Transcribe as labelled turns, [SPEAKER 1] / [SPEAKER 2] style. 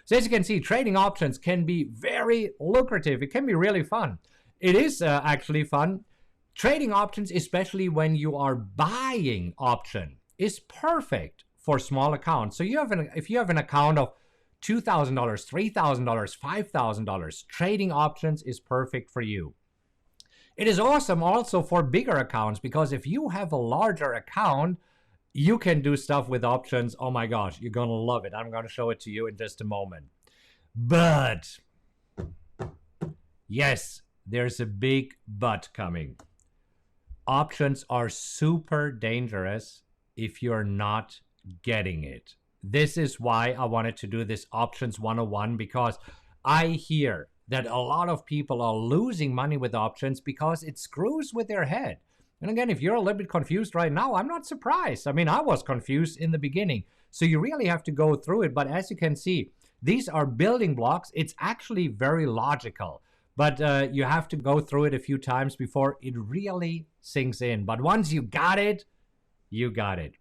[SPEAKER 1] So as you can see, trading options can be very lucrative. It can be really fun. It is actually fun. Trading options, especially when you are buying option, is perfect for small accounts. So if you have an account of $2,000, $3,000, $5,000, trading options is perfect for you. It is awesome also for bigger accounts, because if you have a larger account, you can do stuff with options. Oh my gosh, you're gonna love it. I'm gonna show it to you in just a moment. But yes, there's a big but coming. Options are super dangerous if you're not getting it. This is why I wanted to do this Options 101, because I hear that a lot of people are losing money with options because it screws with their head. And again, if you're a little bit confused right now, I'm not surprised. I mean, I was confused in the beginning. So you really have to go through it. But as you can see, these are building blocks. It's actually very logical. But you have to go through it a few times before it really sinks in. But once you got it, you got it.